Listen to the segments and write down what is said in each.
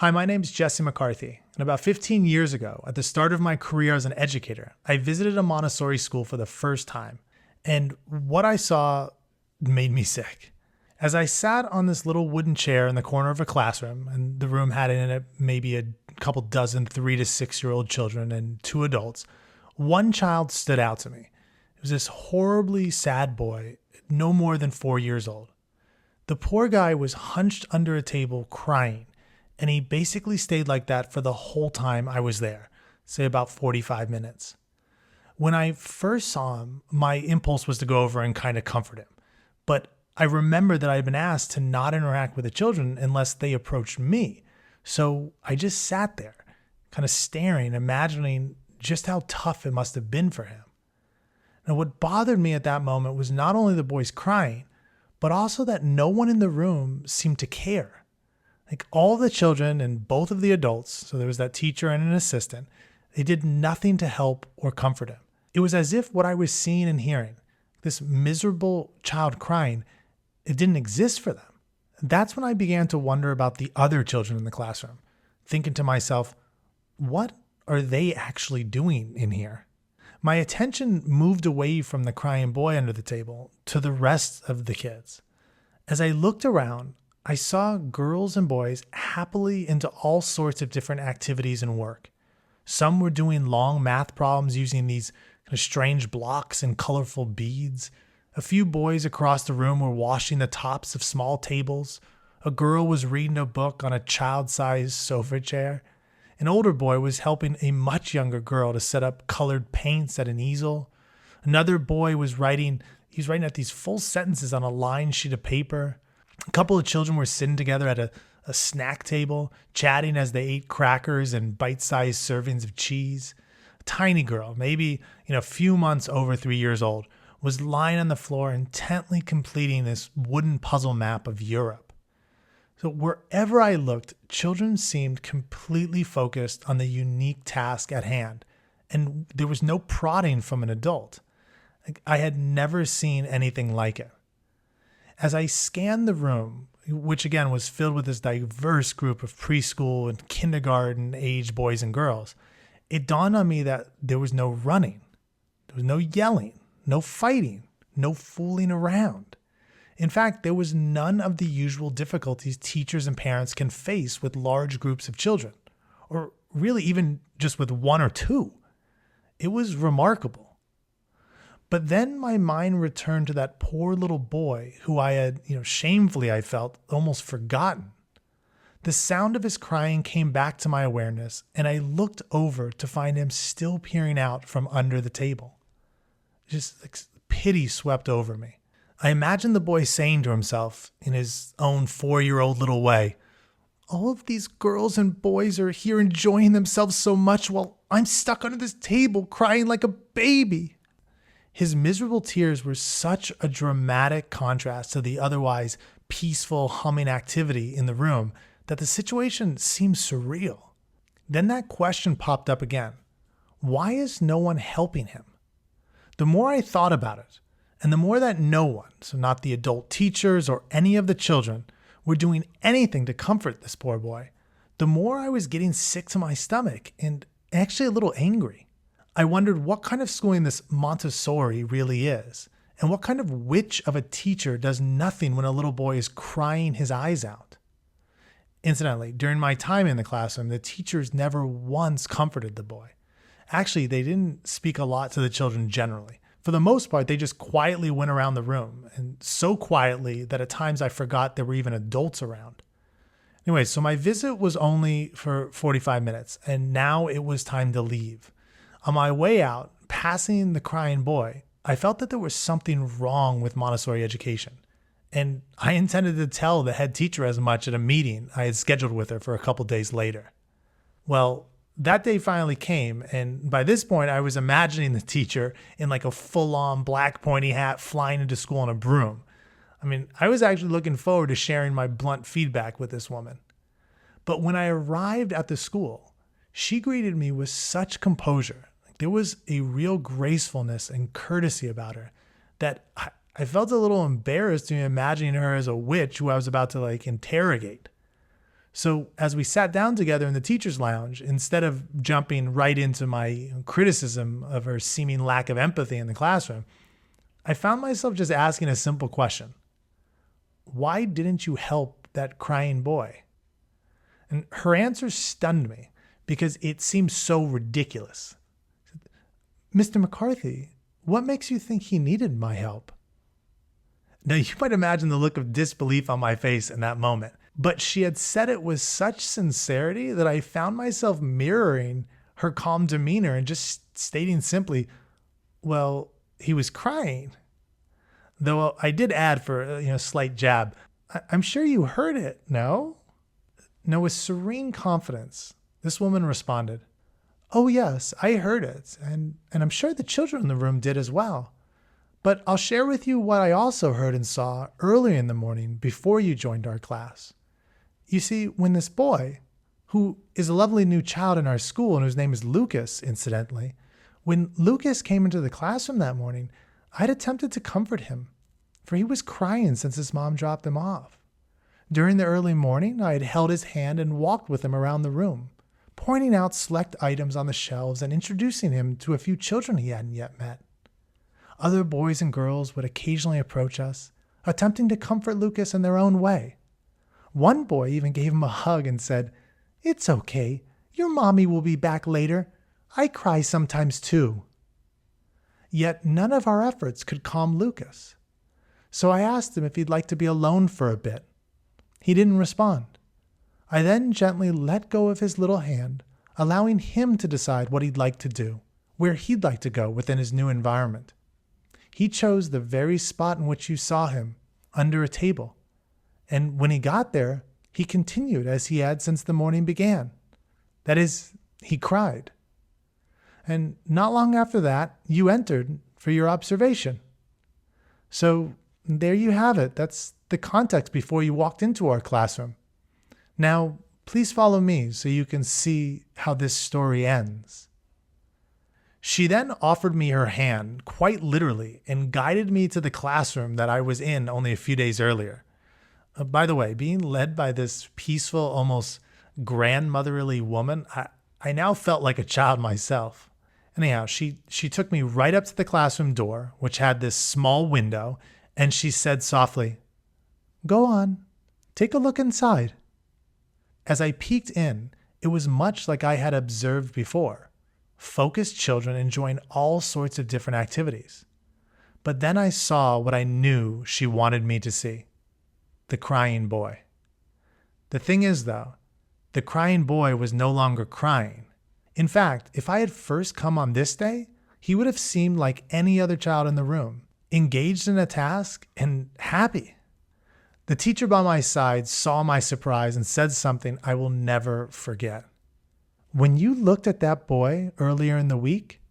Hi, my name's Jesse McCarthy, and about 15 years ago, at the start of my career as an educator, I visited a Montessori school for the first time, and what I saw made me sick. As I sat on this little wooden chair in the corner of a classroom, and the room had in it maybe a couple dozen 3 to 6-year-old children and 2 adults, one child stood out to me. It was this horribly sad boy, no more than 4 years old. The poor guy was hunched under a table crying, and he basically stayed like that for the whole time I was there, say about 45 minutes. When I first saw him, my impulse was to go over and kind of comfort him. But I remembered that I had been asked to not interact with the children unless they approached me. So I just sat there, kind of staring, imagining just how tough it must have been for him. Now, what bothered me at that moment was not only the boys crying, but also that no one in the room seemed to care. Like all the children and both of the adults, so there was that teacher and an assistant, they did nothing to help or comfort him. It was as if what I was seeing and hearing, this miserable child crying, it didn't exist for them. That's when I began to wonder about the other children in the classroom, thinking to myself, what are they actually doing in here? My attention moved away from the crying boy under the table to the rest of the kids. As I looked around, I saw girls and boys happily into all sorts of different activities and work. Some were doing long math problems using these kind of strange blocks and colorful beads. A few boys across the room were washing the tops of small tables. A girl was reading a book on a child-sized sofa chair. An older boy was helping a much younger girl to set up colored paints at an easel. Another boy was writing out these full sentences on a lined sheet of paper. A couple of children were sitting together at a snack table, chatting as they ate crackers and bite-sized servings of cheese. A tiny girl, maybe a few months over 3 years old, was lying on the floor intently completing this wooden puzzle map of Europe. So wherever I looked, children seemed completely focused on the unique task at hand, and there was no prodding from an adult. I had never seen anything like it. As I scanned the room, which again was filled with this diverse group of preschool and kindergarten age boys and girls, it dawned on me that there was no running, there was no yelling, no fighting, no fooling around. In fact, there was none of the usual difficulties teachers and parents can face with large groups of children, or really even just with 1 or 2. It was remarkable. But then my mind returned to that poor little boy who I had, shamefully I felt, almost forgotten. The sound of his crying came back to my awareness, and I looked over to find him still peering out from under the table. Just like pity swept over me. I imagined the boy saying to himself in his own 4-year-old little way, all of these girls and boys are here enjoying themselves so much while I'm stuck under this table crying like a baby. His miserable tears were such a dramatic contrast to the otherwise peaceful, humming activity in the room that the situation seemed surreal. Then that question popped up again. Why is no one helping him? The more I thought about it, and the more that no one, so not the adult teachers or any of the children, were doing anything to comfort this poor boy, the more I was getting sick to my stomach and actually a little angry. I wondered what kind of schooling this Montessori really is, and what kind of witch of a teacher does nothing when a little boy is crying his eyes out. Incidentally, during my time in the classroom, the teachers never once comforted the boy. Actually, they didn't speak a lot to the children generally. For the most part, they just quietly went around the room, and so quietly that at times I forgot there were even adults around. Anyway, so my visit was only for 45 minutes, and now it was time to leave. On my way out, passing the crying boy, I felt that there was something wrong with Montessori education. And I intended to tell the head teacher as much at a meeting I had scheduled with her for a couple days later. Well, that day finally came, and by this point I was imagining the teacher in like a full-on black pointy hat flying into school on a broom. I was actually looking forward to sharing my blunt feedback with this woman. But when I arrived at the school, she greeted me with such composure. There was a real gracefulness and courtesy about her that I felt a little embarrassed to be imagining her as a witch who I was about to interrogate. So as we sat down together in the teacher's lounge, instead of jumping right into my criticism of her seeming lack of empathy in the classroom, I found myself just asking a simple question. Why didn't you help that crying boy? And her answer stunned me because it seemed so ridiculous. Mr. McCarthy, what makes you think he needed my help? Now, you might imagine the look of disbelief on my face in that moment, but she had said it with such sincerity that I found myself mirroring her calm demeanor and just stating simply, well, he was crying. Though I did add for a slight jab, I'm sure you heard it, no? Now, with serene confidence, this woman responded, oh yes, I heard it, and I'm sure the children in the room did as well. But I'll share with you what I also heard and saw earlier in the morning before you joined our class. You see, when this boy, who is a lovely new child in our school and whose name is Lucas, incidentally, when Lucas came into the classroom that morning, I'd attempted to comfort him, for he was crying since his mom dropped him off. During the early morning, I had held his hand and walked with him around the room, pointing out select items on the shelves and introducing him to a few children he hadn't yet met. Other boys and girls would occasionally approach us, attempting to comfort Lucas in their own way. One boy even gave him a hug and said, "It's okay. Your mommy will be back later. I cry sometimes too." Yet none of our efforts could calm Lucas. So I asked him if he'd like to be alone for a bit. He didn't respond. I then gently let go of his little hand, allowing him to decide what he'd like to do, where he'd like to go within his new environment. He chose the very spot in which you saw him, under a table. And when he got there, he continued as he had since the morning began. That is, he cried. And not long after that, you entered for your observation. So there you have it. That's the context before you walked into our classroom. Now, please follow me so you can see how this story ends. She then offered me her hand, quite literally, and guided me to the classroom that I was in only a few days earlier. By the way, being led by this peaceful, almost grandmotherly woman, I now felt like a child myself. Anyhow, she took me right up to the classroom door, which had this small window, and she said softly, "Go on, take a look inside." As I peeked in, it was much like I had observed before. Focused children enjoying all sorts of different activities. But then I saw what I knew she wanted me to see. The crying boy. The thing is, though, the crying boy was no longer crying. In fact, if I had first come on this day, he would have seemed like any other child in the room, engaged in a task and happy. The teacher by my side saw my surprise and said something I will never forget. When you looked at that boy earlier in the week,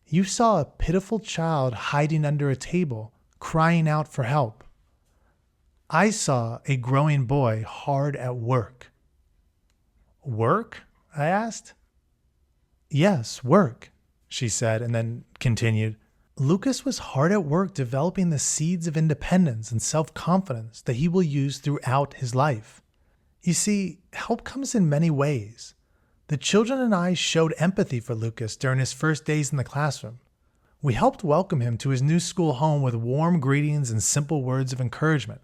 you saw a pitiful child hiding under a table, crying out for help. I saw a growing boy hard at work. Work? I asked. Yes, work, she said, and then continued. Lucas was hard at work developing the seeds of independence and self-confidence that he will use throughout his life. You see, help comes in many ways. The children and I showed empathy for Lucas during his first days in the classroom. We helped welcome him to his new school home with warm greetings and simple words of encouragement.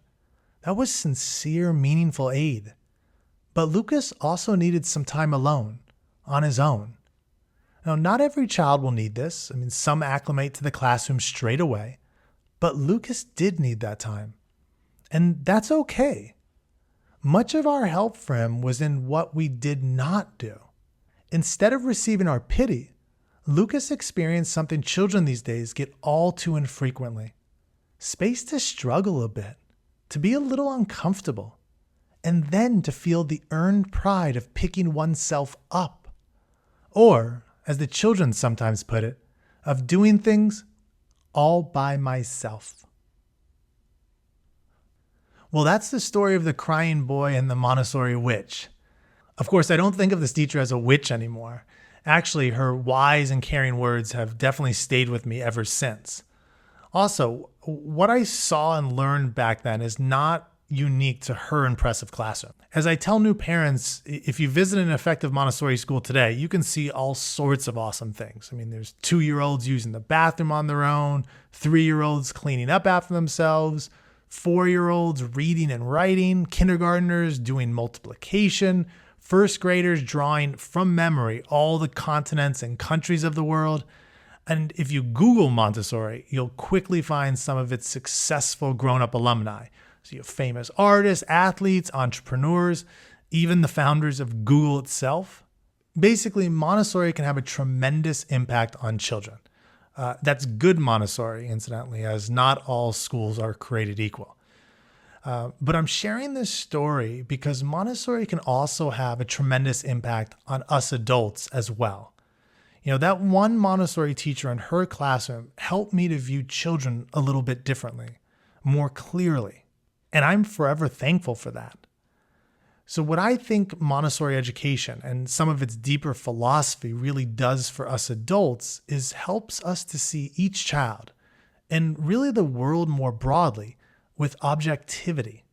That was sincere, meaningful aid. But Lucas also needed some time alone, on his own. Now, not every child will need this. Some acclimate to the classroom straight away. But Lucas did need that time. And that's okay. Much of our help for him was in what we did not do. Instead of receiving our pity, Lucas experienced something children these days get all too infrequently. Space to struggle a bit, to be a little uncomfortable, and then to feel the earned pride of picking oneself up. Or, as the children sometimes put it, of doing things all by myself. Well, that's the story of the crying boy and the Montessori witch. Of course, I don't think of this teacher as a witch anymore. Actually, her wise and caring words have definitely stayed with me ever since. Also, what I saw and learned back then is not unique to her impressive classroom. As I tell new parents, if you visit an effective Montessori school today, you can see all sorts of awesome things. I mean, there's 2-year-olds using the bathroom on their own, 3-year-olds cleaning up after themselves, 4-year-olds reading and writing, kindergartners doing multiplication, first graders drawing from memory all the continents and countries of the world. And if you Google Montessori, you'll quickly find some of its successful grown-up alumni. So you have famous artists, athletes, entrepreneurs, even the founders of Google itself. Basically, Montessori can have a tremendous impact on children. That's good Montessori, incidentally, as not all schools are created equal. But I'm sharing this story because Montessori can also have a tremendous impact on us adults as well. You know, that one Montessori teacher in her classroom helped me to view children a little bit differently, more clearly. And I'm forever thankful for that. So what I think Montessori education and some of its deeper philosophy really does for us adults is helps us to see each child and really the world more broadly with objectivity.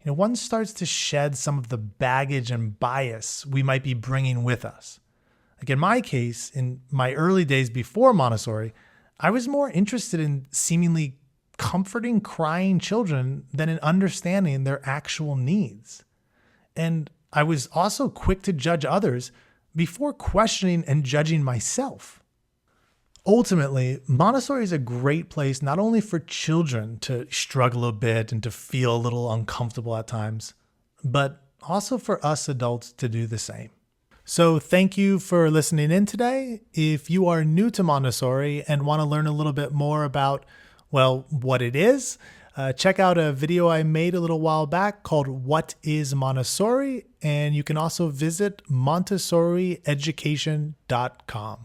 You know, one starts to shed some of the baggage and bias we might be bringing with us. Like in my case, in my early days before Montessori, I was more interested in seemingly comforting crying children than in understanding their actual needs. And I was also quick to judge others before questioning and judging myself. Ultimately, Montessori is a great place not only for children to struggle a bit and to feel a little uncomfortable at times, but also for us adults to do the same. So thank you for listening in today. If you are new to Montessori and want to learn a little bit more about, well, what it is, check out a video I made a little while back called What is Montessori? And you can also visit montessorieducation.com.